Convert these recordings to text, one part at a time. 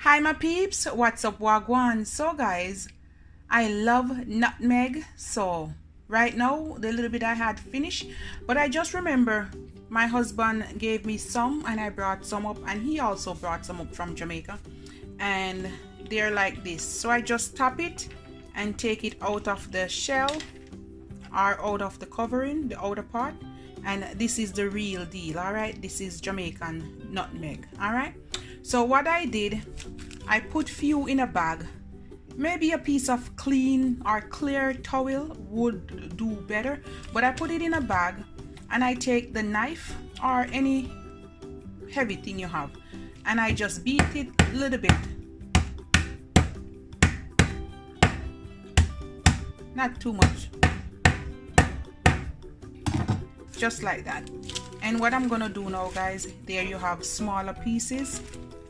Hi my peeps, what's up wagwan? So guys, I love nutmeg, so right now the little bit I had finished, but I just remember my husband gave me some and I brought some up, and he also brought some up from Jamaica, and they're like this. So I just tap it and take it out of the shell or out of the covering, the outer part, and this is the real deal. All right, this is Jamaican nutmeg. All right, so what I did, I put few in a bag. Maybe a piece of clean or clear towel would do better, but I put it in a bag and I take the knife or any heavy thing you have and I just beat it a little bit, not too much, just like that. And what I'm gonna do now, guys, there you have smaller pieces,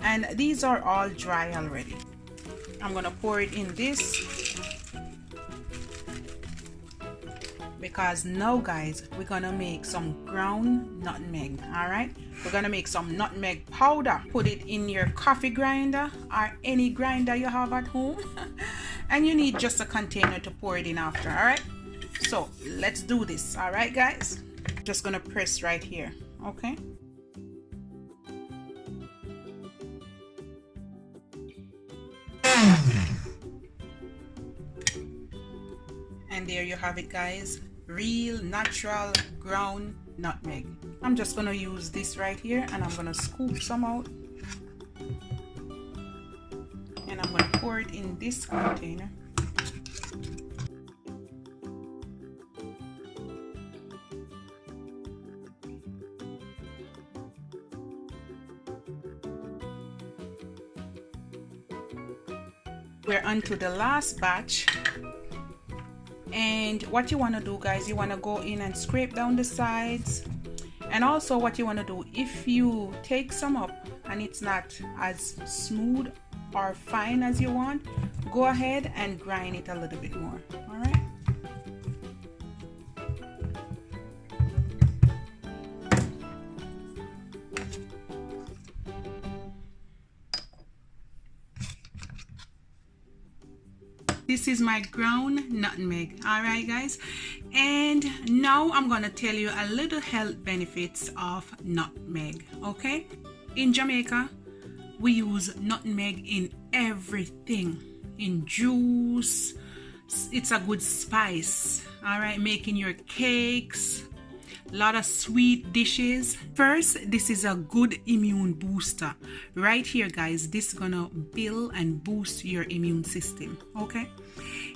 and these are all dry already. I'm gonna pour it in this because now, guys, we're gonna make some ground nutmeg. All right, we're gonna make some nutmeg powder. Put it in your coffee grinder or any grinder you have at home and you need just a container to pour it in after. All right, so let's do this. All right, guys, just gonna press right here. Okay, and there you have it, guys, real natural ground nutmeg. I'm just gonna use this right here and I'm gonna scoop some out and I'm gonna pour it in this container. We're on to the last batch, and what you want to do, guys, you want to go in and scrape down the sides. And also what you want to do, if you take some up and it's not as smooth or fine as you want, go ahead and grind it a little bit more. All right, this is my ground nutmeg. All right, guys, and now I'm gonna tell you a little health benefits of nutmeg. Okay, in Jamaica we use nutmeg in everything, in juice. It's a good spice. All right, making your cakes, a lot of sweet dishes. First, this is a good immune booster right here, guys. This is gonna build and boost your immune system. Okay,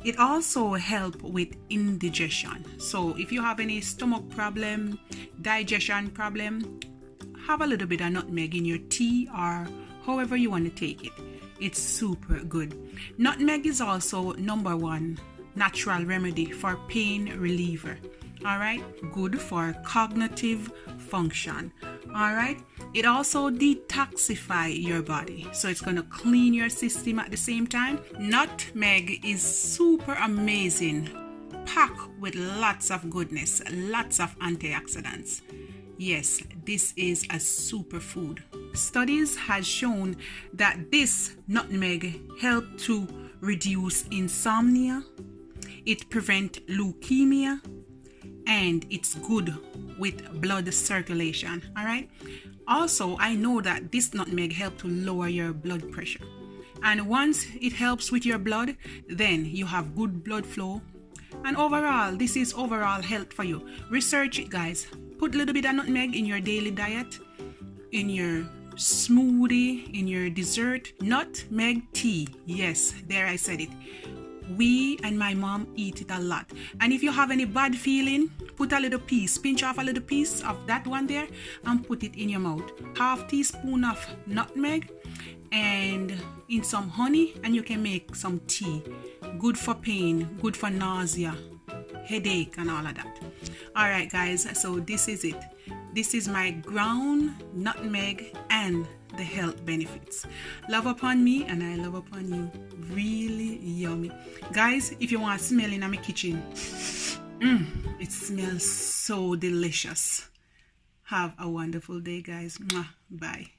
it also helps with indigestion. So if you have any stomach problem, digestion problem, have a little bit of nutmeg in your tea or however you want to take it. It's super good. Nutmeg is also #1 natural remedy for pain reliever. All right, good for cognitive function. All right, it also detoxify your body, so it's going to clean your system at the same time. Nutmeg is super amazing, packed with lots of goodness, lots of antioxidants. Yes, this is a superfood. Studies has shown that this nutmeg help to reduce insomnia, it prevent leukemia, and it's good with blood circulation. All right, also I know that this nutmeg help to lower your blood pressure, and once it helps with your blood, then you have good blood flow, and overall this is overall health for you. Research it, guys. Put a little bit of nutmeg in your daily diet, in your smoothie, in your dessert. Nutmeg tea, yes, there I said it. We and my mom eat it a lot. And if you have any bad feeling, put a little piece, pinch off a little piece of that one there and put it in your mouth. Half teaspoon of nutmeg and in some honey, and you can make some tea. Good for pain, good for nausea, headache, and all of that. All right, guys, so this is it. This is my ground nutmeg and the health benefits. Love upon me and I love upon you. Really yummy, guys. If you want to smell in my kitchen, it smells so delicious. Have a wonderful day, guys. Bye.